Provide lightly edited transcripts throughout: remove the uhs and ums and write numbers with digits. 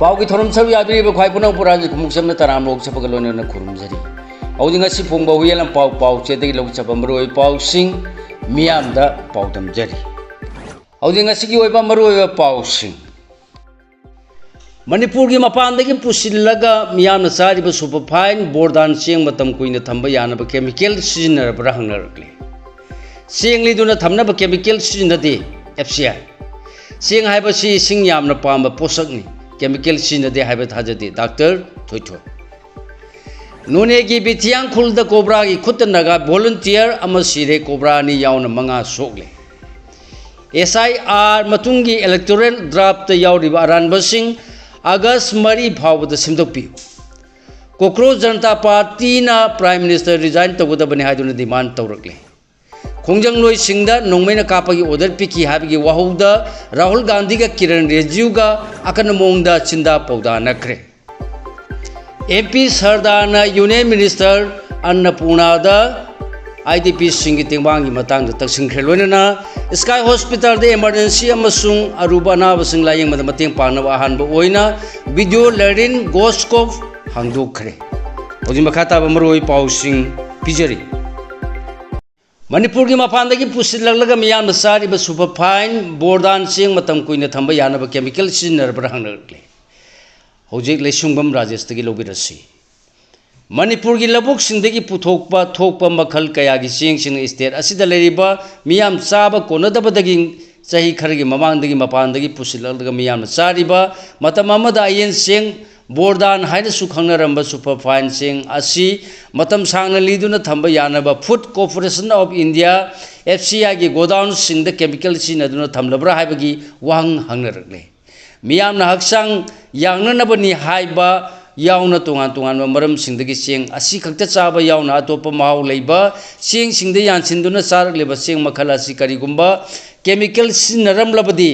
पाव की थोरम सब यादरी बखाई पुनः पुरानी कुमुक्सम न तराम लोग सब गलोने न खुरुमजरी औदिंग असि फोंग बहुयेलम पाव पाव चेतगी लोग सब मरोय पाव सिंग मियाम दा पाव दमजरी औदिंग असि की ओइबा मरोय पाव सिंग मणिपुर की मपान की पुसिलगा मियाम चारिब सुपरफाइन बोर्डान चेंग मतम कुइन थंब यानब केमिकल सिजनरबरा हंगरकले चेंगलीदुना थमनब केमिकल सिजनदे एफसीआई चेंग हाइबसी सिंग यामना पाम पोषकनी केमिकल सिजनदे हाइब थाजदे डॉक्टर थोइथो नोने की बिथियांग खुलद कोबरा की खुद नगा वॉलंटियर अम सिरे कोबरा नि यावना मंगा सोकले SIR मतुंगी इलेक्टोरल ड्राफ्ट यावरिबा अरानबसिंग अगस्त मरी फावद सिमदोपी कोक्रोच जनता पार्टी ना प्राइम मिनिस्टर रिजाइन तौगदबने हाइदुना डिमांड तौरकले खोंजंग लोई सिंगदा नोंमेना कापगी ऑर्डर पिकी हाबिगी वाहुदा राहुल गांधी का किरण रिजिजू का अकन मोंगदा चिंदा पौदा नखरे MP सरदारना यूनियन मिनिस्टर अन्नपूर्णादा IDP सिंह की तेंबांगी मतंग तकसिंख्रे लोइना स्काई हॉस्पिटल दे इमरजेंसी अमसुंग अरुबा अनाबसिंग लायेंग मद मतेंग पांगनब अहानबा ओइना वीडियो लर्निंग गोस्कोप हांगदोखरे होजि मखाता बमरोय पाउसिंग पिजरी मणिपुर की मपान की पुसिलगा मियाम चारिब सुपरफाइन बोर्डान चेंग मतम कुइन थंब यानब केमिकल सिजनरबरा हंगरकले होजिक लेसुंगबम राजेश तगी लोबिरसी मणिपुर की लबुक सिंदगी पुथोकपा थोकपा मखल कया की चेंग सिंग स्टेट असिदा लेरिबा मियाम चाबा कोनदबदगी चही खरगी ममांगदगी मपानदगी पुसिलगा मियाम चारिबा मतम अमदा आयन चेंग बोर्डान हाइन सुखंगनरंब सुपरफाइन चेंग असी मतम सांगना लीदुना थंब यानबा food corporation of India FCI की गोडाउन सिंग केमिकल सिनदुना थमलबरा हाइबगी वांग हंगनरगले मियामना हक्सांग यांगननबनी हाइबा यावना तोंगान तोंगान मरम सिंदगी चेंग असी खक्ता चाबा यावना अतोप माव लेबा चेंग सिंगदे यानसिंदुना चारगलेबा चेंग मखल असी करिगुंबा केमिकल सिनरमलबदी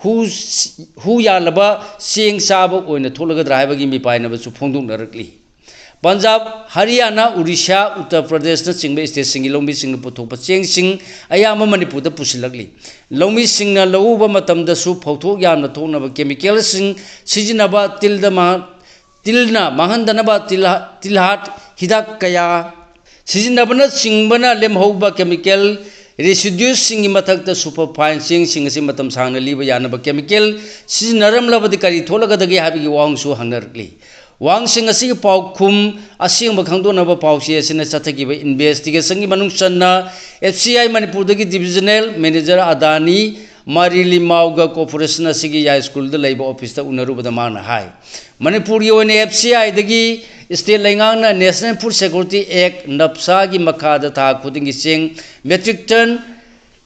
हु यालबा चेंग चाबा ओइना थोलगद्रा हाइबगी मिपाइनबसु फोंदोंनरकली पंजाब हरियाणा उड़ीसा उत्तर प्रदेश न चिंग स्टेट सिंगी लौमी सिंग पुथोप चेंग सिंग अयाम मणिपुर द पुसिलगली लौमी सिंग न लौब मतमदसु फौथोक यामना थोनब केमिकल सिंग सिजिनबा तिलना माहंदनबा तिलहाट हिदाक कया सिजिनबना सिंगबना लेमहौबा केमिकल रेसिड्यूस सिंगी मथक्ता सुपरफाइन सिंग असी मतम सांगना लीब यानब केमिकल सिजिनरमलबदि करी थोलगदगी हाबिगी वांगसु हंगरकली वांगसिंग असी पाउखुम असिंग खंगदोनब पाउसी असिना चथगिब इन्वेस्टिगेशन की मनुंग चन्ना FCI मणिपुर दगी डिविजनल मैनेजर अदानी मारिलिमाउगा कॉर्पोरेशन असिगी या स्कूल द लेब ऑफिस द उनरुबदा माना हाय मणिपुर की ओने FCI दगी स्टेट लेंगांगना नेशनल फूड सिक्योरिटी एक्ट नप्सा की मखाद था खुदिंगी चेंग मेट्रिक टन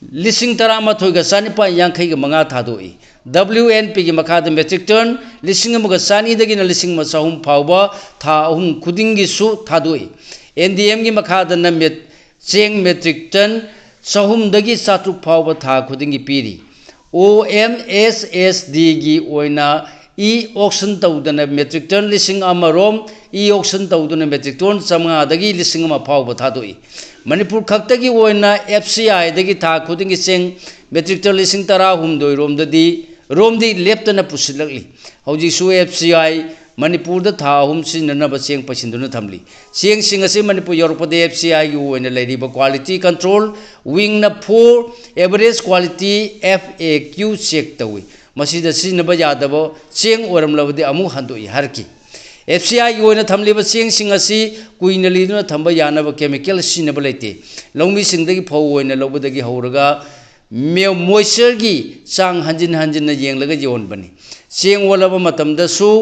लिसिंग तरामाथोइगा चानिपा यांखैगा मंगा थादोई WNP की मखाद मेट्रिक टन लिसिंग अमगा चानीदगिना लिसिंग मचाहुम फावबा था अहुम खुदिंगी सु थादोई NDM की मखाद न चेंग मेट्रिक टन चाहुमदगी चातुक फावबा था खुदिंगी पीरी OMSSD की ओइना ऑक्शन तौदना मेट्रिक टन लिसिंग अमरोम ऑक्शन तौदना मेट्रिक टन चमगादगी लिसिंग अमा फावबा थादोई मणिपुर खक्तगी ओइना FCI दगी था खुदिंगी चेंग मेट्रिक टन लिसिंग तरा हुमदोई रोमदी लेप्तना पुसिलगली हौजिसु FCI मणिपुर द था हुम सिननब चेंग पसिंदुना थमली चेंग सिंग असे मणिपुर योरपदे FCI की ओइना लेरिबा क्वालिटी कंट्रोल विंग न 4 एवरेज क्वालिटी FAQ चेक तवी मसीद सिनब यादब चेंग ओरमलबदे अमु हंदोई हरकी FCI की ओइना थमलिबा चेंग सिंग असी कुइना लीदुना थंब यानब केमिकल सिनब लेते लौमी सिंगदगी फौ ओइना लौबदगी हौरगा मॉइस्चर की चांग हंजिन हंजिन येंगलगा योनबनी चेंग ओलब मतमदसु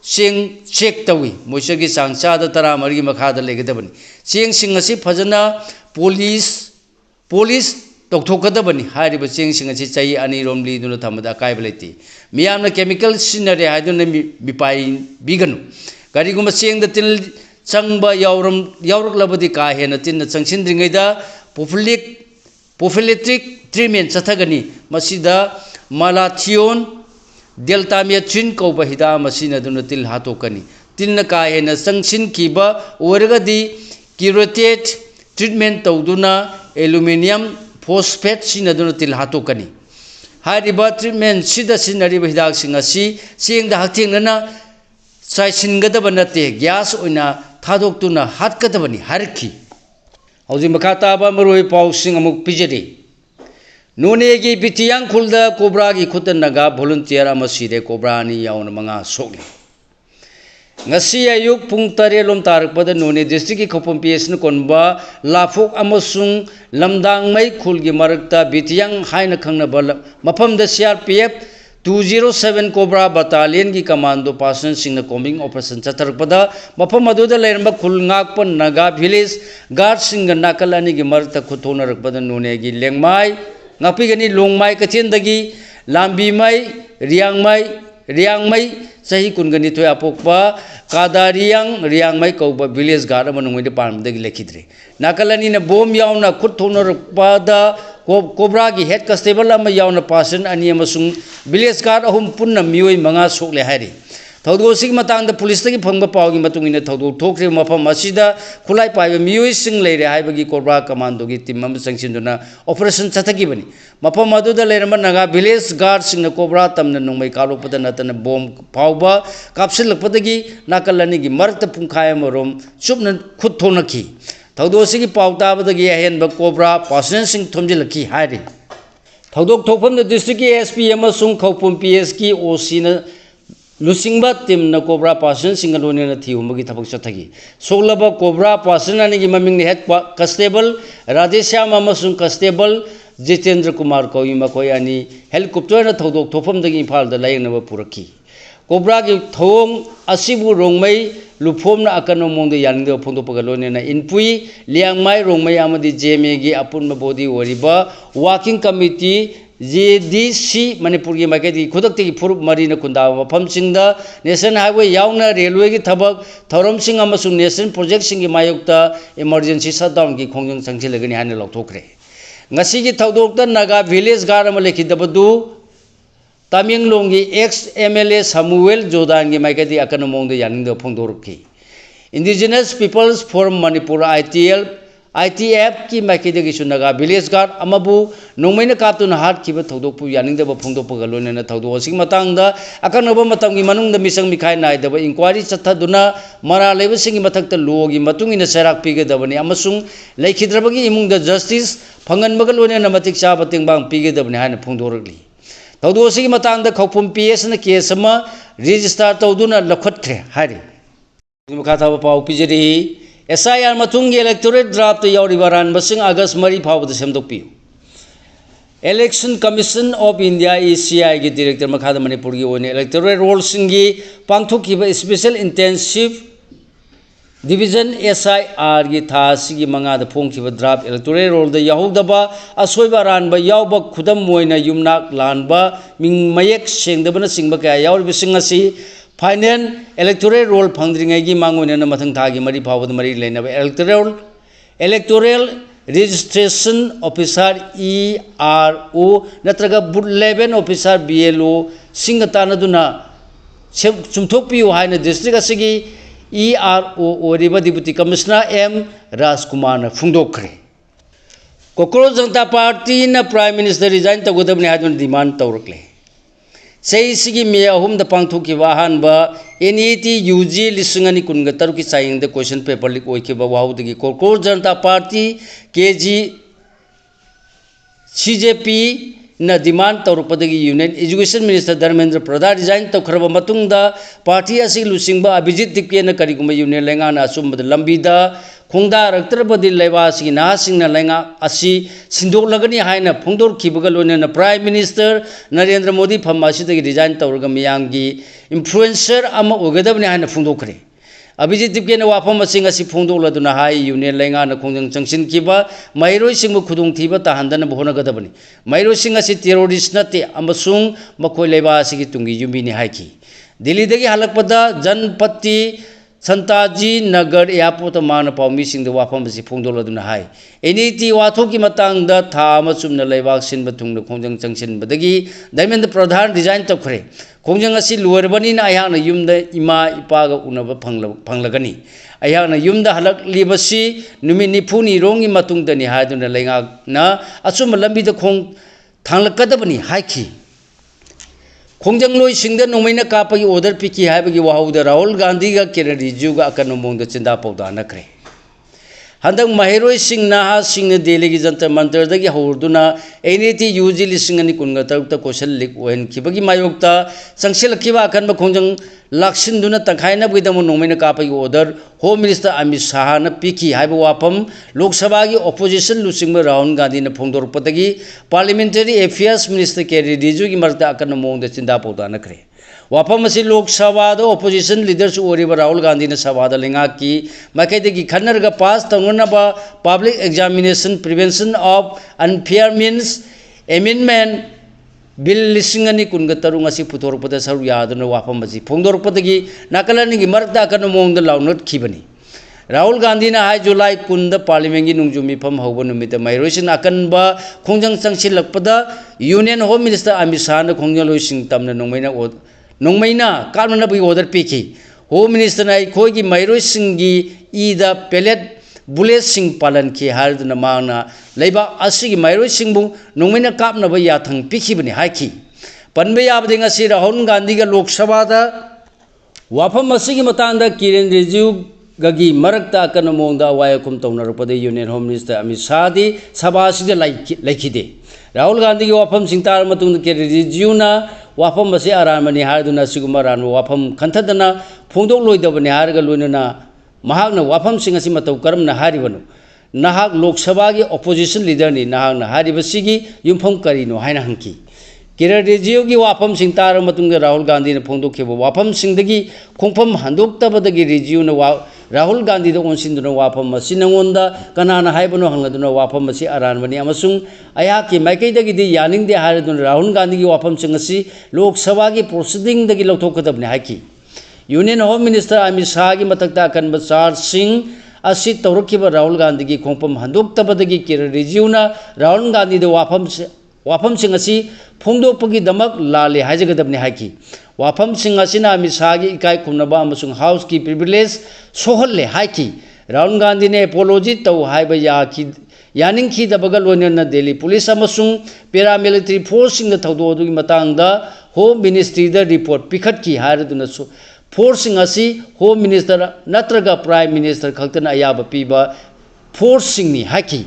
चेंग चेक तवी मॉइस्चर की चांग चाद तरा मरगी मखाद लेगदबनी चेंग सिंग असी फजना पोलिस तौथोकदबनी हारिबा चेंग सिंग असी चाई अनि रोम लीदुना थमदा कायब लेते मियामना केमिकल सिनरे हाइदुना मिपाई बिगनु करिगुमा चेंग द तिल चंगबा यावरकलबदी का हेना तिन चंगसिनद्रिंगैदा प्रोफिलेक्टिक ट्रीटमेंट चथगनी मसीदा मालाथियोन डेल्टामेथ्रिन कौब हिदा मसीनदुना तिल हातोकनी तिलना का हेना चंगसिन कीबा ओरगदी क्यूरेटेड ट्रीटमेंट तौदुना एल्यूमिनियम फोस्फेट सिनदुना तिल हातोकनी हारिबा ट्रीटमेंट सिदा सिनरिबा हिदाक सिंग असी चेंग दा हक्थेंगना चाइसिनगदब नते ग्यास ओइना थादोक्तुना हातकदबनी हारखी हौजी मखा ताबा मरोय पाउसिंग अमुक पिजरी नोने की बिटियांग खुलदा कोब्रा की खुद नगा वॉलंटियर अमा सिरे कोब्रा नि यावन मंगा सोगले ngasi ayuk pung tare lom tarak pada none district ki khopom ps na konba lafok amasung lamdang mai khul gi marakta bitiyang haina khangna bal mafam da crpf 207 cobra battalion ki commando person sing na combing operation chatarak pada mafam adu da leramba khul ngak pan naga village guard sing na kalani gi marakta khutona rak pada none gi lengmai ngapi gani longmai kachin dagi lambi mai riang mai sahi kungani to apokpa kadariang mai kauba village gar manungoi de palm de lekhidre nakalani na bom yauna khut thonor pada cobra gi head constable ama yauna person ani amasung village gar ahum punna mioi manga sokle hairi thaudo sig matang da police tagi phangba pawgi matung ina thaudo thokre mafam asida khulai paiba mioi sing leire haibagi cobra commando gi team am sangchinduna operation chathagi bani mafam adu da leirama naga village guard sing na cobra tamna nongmai kalopada natana bom pawba kapsil lakpadagi nakalani gi marta pungkhai amarom chupna khut thonaki thaudo sig pawta badagi ahen ba cobra person sing thomjilaki hairi thaudok thokpham da district sp amasung khopum ps ki oc na Lusingba tim na cobra person singalone na thiumagi thabak chathagi soglaba cobra person ani gi maming ni head constable radheshyam amasung constable jitendra kumar koi makoi ani helicopter na thodok thofam dagi imphal da layengna puraki cobra gi thong asibu rongmai lufom na akano mongde yaningde phongdo pagalone na inpui liangmai rongmai amadi jme gi apunma body wariba working committee JDC Manipur की माइक की खुदक की फुरुप marine कुंदा मफम सिंगदा national highway यावना railway की थबक थौरम सिंग अमसुंग national project सिंग की मायोक्ता emergency shutdown की खोंजंग संगसिलगनी हाने लौथोखरे ngasi की थौदोक्ता नागा विलेज गार अम लेखिदबदु तामिंगलोंग की एक्स MLA सामुएल जोदान की माइक की अकन मोंग यानिंग फोंदोरखी indigenous peoples forum Manipur ITF की माइकेदे की सुनगा विलेज गार्ड अमबु नोंमैना कापतुना हाट किबा थौदोकपु यानिंगदबा फोंदोकपगा लोनेना थौदो सिंग मतंगदा अकनबा मतंगी मनुंगदा मिसंग मिखाय नायदबा इंक्वायरी चथदुना मरा लेबसिंगी मथक्ता लोगी मतुंगिना सेराक पिगदबनी अमसुंग लेखिद्रबगी इमुंगदा जस्टिस फंगनबगा लोनेना मतिक चाबा तिंगबांग पिगदबनी हाना फोंदोरगली थौदो सिंग मतंगदा खौफुम PS ना केस अमा रजिस्टर तौदुना लखटख्रे हारि मखाथाबा पाउ पिजरी SIR matungi electorate draft yauribaran basing August mari phawda semdokpiu Election Commission of India ECI gi director makhada Manipur gi one electoral roll singi pangthokiba special intensive division SIR gi thasi gi manga da phongkiba draft electoral roll da yahodaba asoiba ranba yawba khudam moina yumnak lanba ming mayek sengdabana singba ka yaur bisingasi Final electoral roll phangdringai mangona mathang thagi mari phawad mari lena electoral registration officer ERO natraga booth level officer BLO singatana duna chumthokpiu haina district asigi ERO oriba deputy commissioner M Rajkumar na phungdokre Cockroach Janata Party na prime minister resign tagodabni hadun demand tawrakle Saisigi me ahum da pangthoki wahan ba NET UG lisingani kunga taruki saying the question paper lik oike ba wahu digi Cockroach Janata Party KG CJP na demand tawrukpadagi Union Education Minister Dharmendra Pradhan resign tawkhraba matungda party asi lusingba Abhijit Dipke na kariguma Union lenga na asumba lambida khongda raktrabadi leibasi nahasingna lenga asi sindoklagani haina phongdor khibaga loina Prime Minister Narendra Modi phamasida resign tawraga miyamgi influencer ama ogadabni haina phongdokhre Abhijit Dipke na wafam asing asi phongdokladuna hai Union lenga na khongjang changsin kiba mairoi singbu khudung thiba tahandana bhona gadabani mairoi sing asi terrorist nate amasung makhoi leibasi gi tungi yumbini haiki Delhi dagi halakpada Janpati Santaji Nagar Airport mana paumi sing the wafam si phongdoladuna hai NET wathoki matangda tha amachumna leibak sinba thungna khongjang changsin badagi Dharmendra Pradhan design tawkhre khongjang asi luarbani na ayana yumda ima ipaga unaba phanglagani ayana yumda halak libasi numi nifuni rongi matungdani haiduna lenga na achuma lambi da khong thanglakadabani haiki खोंजंगलोई सिंगदा नोमैना कापगी order पिकी हाइबगी वाहौदा राहुल गांधी गा किरण रिजिजू गा अकन मोंगदा चिंदा पौदा नखरे हंदक महिरोई सिंह नाहा सिंह दिल्ली की जंतर मंतर दगी हौरदुना एनएटी यूजी लिसिंग अनि कुनगा तरुकता क्वेश्चन लीक ओहन खिबगी मायोक्ता संगसेल खिबा अकन खोंजंग लाक्सिंदुना तंखाइना बगिदमो नोमैना कापगी order home minister Amit Shah न पिकी हाइब वाफम लोकसभा की ऑपोजिशन लुसिंग राहुल गांधी ने फोंदोरपदगी पार्लियामेंटरी अफेयर्स मिनिस्टर के रिजिजू की मरता अकन मोंगदा चिंदा पौदा नखरे वाफम असी लोकसभा ऑपोजिशन लीडर्स ओरिबा राहुल गांधी ने सभा लेंगा की मकैदगी खन्नरगा पास तंगनबा public examination prevention of unfair means amendment bill लिसिंग अनि कुनगा तरुंग असी पुथोरपदा सरु यादन वाफम असी फोंदोरपदगी नाकलनी की मरता अकन मोंगदा लाउनट खिबनी राहुल गांधी ने हाई जुलाई कुंद पार्लियामेंट की नुंगजु मिफम हौब नुमित मैरोइसिन अकनबा खोंजंग संगसिलकपदा union home minister Amit Shah ने खोंजंग लोइसिंग तमना नोंमैना काननबगी ऑर्डर पीखी होम मिनिस्टर ने अखोई मैरोइसिंगी ईदा पेलेट बुलेट सिंह पालन की हारदुना मांगना लेबा असिगी मैरोइसिंगबु नोंमैना कापनबा याथंग पीखिबनी हाइखी पनबे याबदे ngasi राहुल गांधी का लोकसभा दा वाफम असिगी मतांदा किरण रिजिजू गगी मरकता अकन मोंगदा वायकुम तौनरपदे union home minister Amit Shah दी सभा सिदे लाइखिदे राहुल गांधी की वाफम सिंगतार मतुंग के रिजिजूना वाफम असे आरामनी हारदुना सिगुमा रान वाफम खंथदना फोंदोक लोइदबनी हारगा लोइनना महागना वाफम सिंग असि मतौ करमना हारिबनु नाहक लोकसभा की ऑपोजिशन लीडर नि नाहकना हारिबसिगी युमफम करिनो हाइना हंकी किरण रिजिजू की वाफम सिंग तार मतुंग राहुल गांधी ने फोंदोखेबो वाफम सिंगदगी खोंफम हंदोक्तबदगी रिजिजू ने राहुल गांधी ओनसिंदुना वाफम असी नंगोंदा कनाना हाइबनो हंगदुना वाफम असी अरानबनी अमसुंग अयाकी माइकैदगी यानिंगदे हारदुना राहुल गांधी की वाफम सिंग असी लोकसभा की प्रोसीडिंग दगी लौथोकदबनी हाइकी union home minister Amit Shah की मतकता अकनब चार्ज सिंह असी तौरखिबा राहुल गांधी की खोंपम हंदोक्तबदगी किरण रिजिजूना राहुल गांधी वाफम सिंह असी फोंदोकपगीदमक लाले हाइजगदबनी हाइकी वाफम सिंह असिना अमित शाह की इकाई खुमनबा अमसुंग हाउस की प्रिविलेज सोहल्ले हाइकी राहुल गांधी ने एपोलॉजी तौ हाइबा यानिंगखिदबगा लोइनना दिल्ली पुलिस अमसुंग पैरामिलिटरी फोर्स सिंग थौदोदुगी मतंगदा होम मिनिस्ट्री दा रिपोर्ट पिखटकी हारदुना फोर्स सिंग असी होम मिनिस्टर नत्रगा प्राइम मिनिस्टर खक्तना अयाबा पीबा फोर्स सिंगनी हाइकी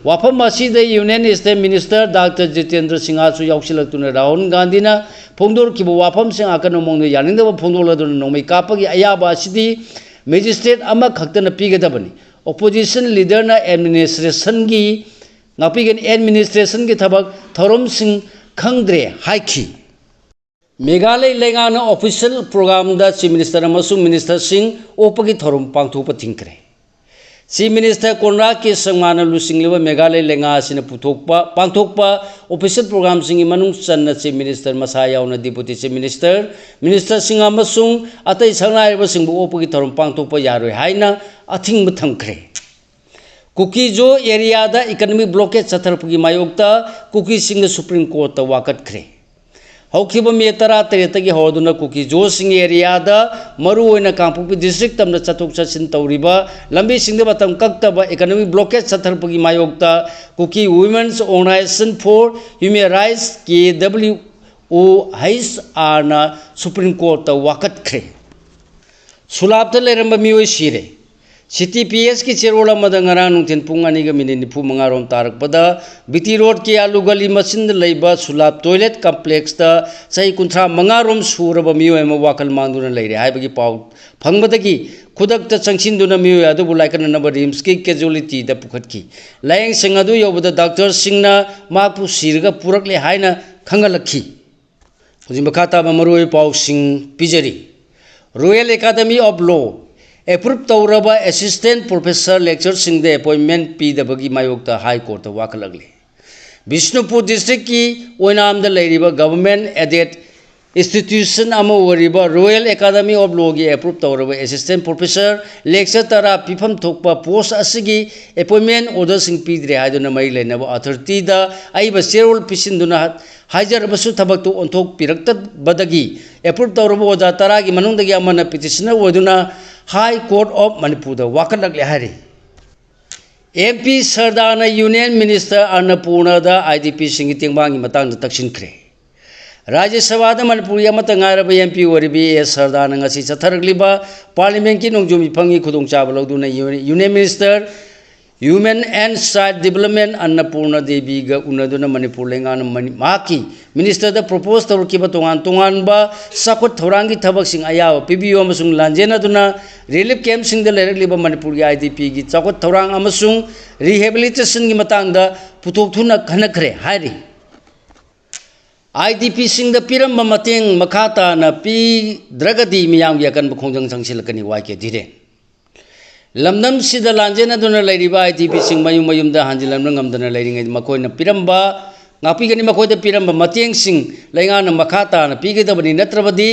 वाफम असीद union state minister doctor Jitendra Singh याउसिलक्तुना राहुल गांधी ना फोंदोरखिबा वाफम सिंग अकन मोंगदो यानिंगदबा फोंदोलदुना नोमै कापगी अयाबा असिदी मैजिस्ट्रेट अमा खक्तना पीगदबनी ऑपोजिशन लीडर ना एडमिनिस्ट्रेशन की थबक थौरम सिंह खंगद्रे हाइखी मेघालय लेंगाना ऑफिशियल प्रोग्राम दा चीफ मिनिस्टर अमसुंग मिनिस्टर सिंह ओपगी थौरम पांगथोपा थिंकरे चीफ मिनिस्टर कोनराड के संगमाना लुसिंगलिबा मेघालय लेंगा असिना पांगथोकपा ऑफिशियल प्रोग्राम सिंगी मनुंग चन्ना चीफ मिनिस्टर मसा यावना डिप्यूटी चीफ मिनिस्टर सिंह अमसुंग अतै संगनाइबा सिंबु ओपगी थौरम पांगथोकपा यारोय हाइना अथिंग थंखरे कुकीजो एरिया दा इकोनॉमिक ब्लॉकेज चथरपगी मायोक्ता कुकी सिंह सुप्रीम कोर्ट ता वाकटखरे हौखिबा मे 13 हौदुना कुकीजो सिंह एरिया दा मरु ओइना कांगपुपी डिस्ट्रिक्ट तमना चथोक चसिन तौरिबा लंबी सिंह मतम कक्तबा इकोनॉमिक ब्लॉकेज चथरपगी मायोक्ता Kuki women's organisation for human rights KWOHR ना सुप्रीम कोर्ट ता वाकटखरे सुलाबता लेरंबा मियोय सिरे CTPS की चेरोल नुथिन पुंग 2:45 तारकपदा बीटी रोड के आलू गली मसिंद लेबा सुलाब टॉयलेट कॉम्प्लेक्स सही 35 सूरब मियोय वाकल मांगदुना लेरे हाइबगी पाउ फंगबदगी खुदक चंगसिंदुना मियोय अदुबु लाइकननब रिम्स की कैजुअलिटी द पुखटकी लायंग सिंह अदु योबदा डॉक्टर सिंहना माकु सिरगा पुरकले हाइना खंगलखी हुजिम बखाता मरुय पाउ सिंह पिजरी royal academy of law approve तौरब असिस्टेंट प्रोफेसर लेक्चर सिंह दे अपॉइंटमेंट पीदबगी मायोक्ता हाई कोर्ट वाकलगले बिष्णुपुर डिस्ट्रिक्ट की ओइनाम द लेरिबा government aided institution royal academy of law की एप्रूव तौरब असिस्टेंट प्रोफेसर लेक्चर तरा पीफम थोप पोस्ट असिगी अपॉइंटमेंट ऑर्डर सिंह पीद्रे हाइदुना मई लेनब अथॉरिटी दा आइबा चेरोल पिसिंदुना हाइजरबसु थबक ओंथोक पिरक्तबदगी एप्रूव तौरब ओजा तरा की मनुंदगी अमना पिटिशनर ओदुना हाई कोर्ट ऑफ मणिपुर वाकलगले हरी MP सरदारना यूनियन मिनिस्टर अन्नपूर्णा IDP सिंह तेंबांगी मतंग तक्सिनख्रे राज्य सभा मनपुरी एमपी एस सरदान चथरक्लिबा पार्लियामेंट की नोंजुम मिफंगी खुदोंचाब लौदुना union minister human and child development Annapurna Devi उनदुना मणिपुर लेंगान माकी मिनिस्टर प्रपोज तौरकिबा तोंगान तोंगानबा साखुत थौरांगी थबकसिंग अयाव पीबीओ अमसुंग लांजेनादुना रिलीफ कैंप सिंग लेरक्लिबा मणिपुर आईडीपी की चाखुत थौरांग अमसुंग रिहेबिलिटेशन की मतंगदा पुथोकथुना खनखरे हाइरि आईडीपी सिंग पीरम मतेंग मखाताना पीद्रगदी मियामगी अकनब खोंजंग संगसिलकनी वाइके धीरे लमदम सिदा लांजेनादुना लैरिबा आईडीपी सिंग मयुम मयुमदा हांजिलमन ngамदना लैरिङै मखोइना पिरम्बा ngapigani मखोइदा पिरम्बा मतेंग सिंग लैंगाना मखाताना पीगदबनी नत्रबदी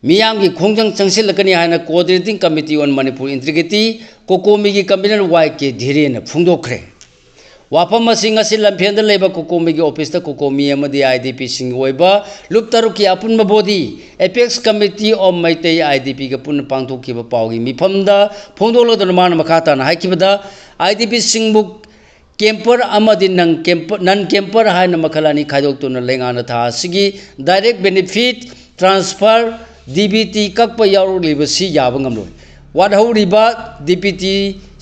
मियामगी खोंजंग संगसिलकनी हाइना coordinating committee on Manipur integrity कोकोमीगी कन्वीनर वाइके धीरेना फुंगदोखरे वाफम लंफेंद लेब कोकोमी की ऑफिस कोकोमी आईडीपी लुप तरुक की अपुन body apex committee of Meitei IDP के पुन पांथोखिब पाउगी मिफमदा फोंदोलदन मान मखाताना हाइकिबदा आईडीपी सिंगबु कैंपर नन कैंपर हाइन मखलानी खाइदोक्तुना लेंगाना था सिगी डायरेक्ट बेनिफिट ट्रांसफर डीबीटी कक्प याउरलिबसी याब ngamloi वादहौरिबा डीपीटी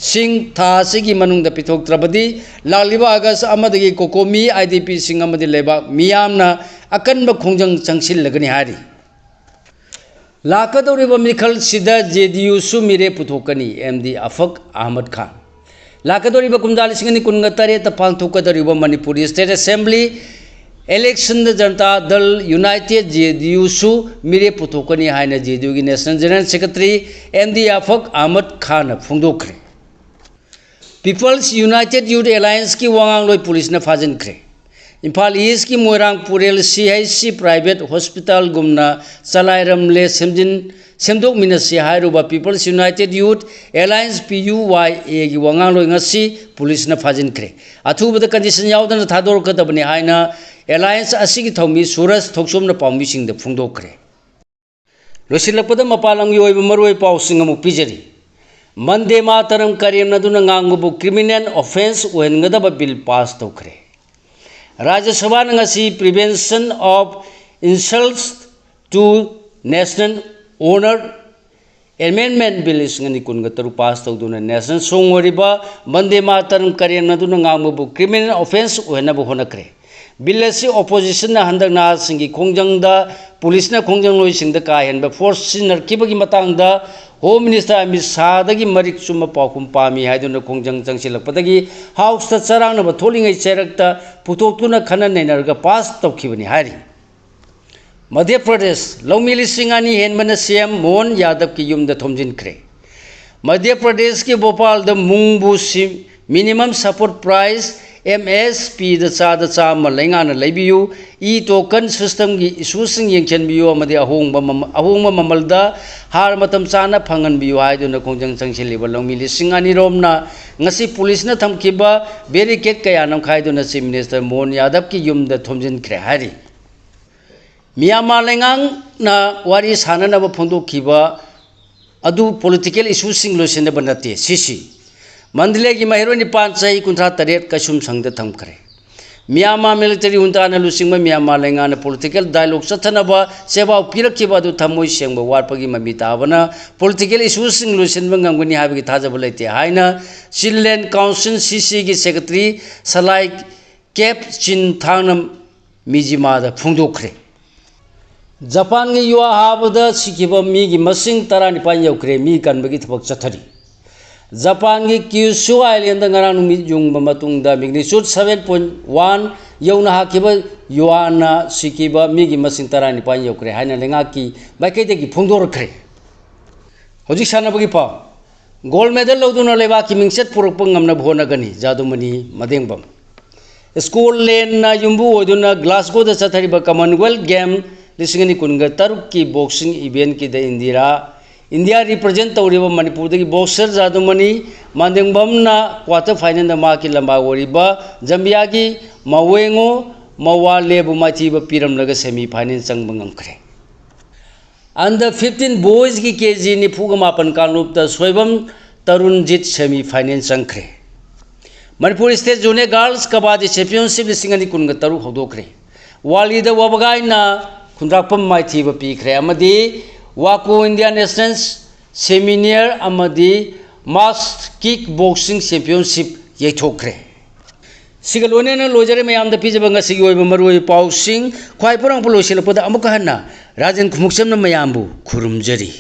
सिंग था सिगी मनुंग पिथोक्त्रबदी लालिबा अगस्त अमदगी कोकोमी आईडीपी सिंग अमदि लेबा मियामना अकनब खोंजंग चंगसिलगनी हारि लाकदौरिबा मिखल सिदा जेडीयू सुमिरे पुथोकनी एमडी अफक अहमद खान लाकदौरिबा कुमजा 2023 पांथोकदौरिबा Manipur state assembly election Janata Dal united JDU सु मिरे पुथोकनी हाइना जेडीयू की national general secretary MD Afaq Ahmad Khan फोंदोखरे पीपल्स यूनाइटेड यूथ एलायंस की वांगलोई पुलिस ने फाजनख्रे इम्फाल ईस्ट की मोइरांग पुरेल सीएचसी प्राइवेट हॉस्पिटल गुमना चलाइरमले सेमदोकमिनसी हाइरुबा peoples united youth alliance PUYA की वांगलोई ngasi पुलिस ने फाजनख्रे अथुबद कंडीशन यावदन थादोरकदबनी हाइना एलायंस असिगी थौमी सूरज थोक्सोमना पाउमीसिंग फुंगदोखरे लोसिलपद मपालंगी ओइब मरोय पाउसिंग अमु पिजरी मंदे मातरम करेमनदुना ngangubu क्रिमिनल ऑफेंस ओहनगदब बिल पास तौखरे Rajya Sabha ngasi prevention of insults to national honour amendment bill इसंगनी कुनगतरु पास तौदुना नेशनल सोंग ओरिबा मंदे मातरम करेमनदुना ngangubu क्रिमिनल ऑफेंस ओहनब होनखरे बिल असी ऑपोजिशन हंदक नासिंगी खोंजंगदा पुलिस ने खोंजंग लोइसिंगदा काहेनब फोर्स सिनरकिबगी मतंगदा होम मिनिस्टर अमित शाह मरिक चुम पाखुम पामी है खोंजंग चंगसिलपदगी हाउस चरांगनब थोलिंगै चेरक्ता पुथोक्तुना खनन नैनरगा पास तौखिबनी हारि मध्य प्रदेश लौमी 2,000 हेनबन सीएम मोहन यादव की युमद थोमजिनख्रे मध्य प्रदेश के भोपाल मुंगबु मिनिमम सपोर्ट प्राइस MSP चाद चाम लेंगाना लेबियु ई टोकन सिस्टम की इशूसिंग येंचनबियु अमदि अहोंग ममलदा हार मतम चाना फंगनबियु हाइदुना खोंजंग चंगसिलिबा लौमी 2,000 रोमना ngasi पुलिस न थमखिबा बैरिकेड कया नमखाइदुना चीफ मिनिस्टर मोहन यादव की युमद थोमजिनख्रे हारि मियामा लेंगांग ना वारी साननब फोंदोखिबा अदु पॉलिटिकल इशूसिंग लोसेनब नते सीसी मंडले की महिरो निपान चही 53 कसुम संगद थमखरे मियामा मिलिटरी हुंताना लुसिंग मियामा लेंगान पॉलिटिकल डायलॉग चथनब सेवा पिरखिबा दु थमोय सेंग वारपगी ममी ताबना पॉलिटिकल इशूसिंग लुसिन ngamgani हाबगी थाजब लेते हाइना चिल्ड्रेन काउंसिल सीसी की सेक्रेटरी सलाई केप चिन थांगनम मिजिमादा फुंगदोखरे जापान की युवा हाबदा सिखिबा मी की मसिंग 19 यौखरे मी कनबगी थबक चथरी जापान की Kyushu island ngarang numi jungba matungda magnitude 7.1 यौना हाकिबा युआना सिकिबा मिगी मसिंग 19 यौखरे हाइना लेंगा की बाइकेदगी फुंगदोरखरे होजिक सानबगी पाव गोल्ड मेडल लौदुना लेबा की मिंगसेट पुरकप ngamna भोनगनी जादुमनी मदेंगबम स्कूल लेन ना युम्बु ओदुना ग्लासगो द चथरिबा कॉमनवेल्थ गेम 2023 की बॉक्सिंग इवेंट की द इंडिया रिप्रेजेंट तौरीबा मणिपुर की बॉक्सर जादुमनी मांदेंगबमना क्वार्टर फाइनल मा की लंबा ओरीबा जम्बिया की मवेंगो मवा लेबु माथीबा पिरमलगा सेमी फाइनल चंगब ngamkhre अंडर 15 बॉयज की केजी 94 कांगलुपता सोयबम तरुणजीत सेमी फाइनल चंगख्रे Manipur state junior girls kabaddi championship 2023 हौदोखरे वालीदा वबगाइना खुंद्राकपम माइथीब पीखरे अमदी वाको इंडिया नेशनल सेमिनियर अमदी मास किक बॉक्सिंग चैंपियनशिप येथोखरे सिगलोनेना लोजरे मयाम द पिजब ngasi ओइब मरुइ पाउसिंग ख्वाइ पुरंग पुलोसिलपदा अमुक हन्ना राजन खुमुक्समना मयामबु खुरुमजरी।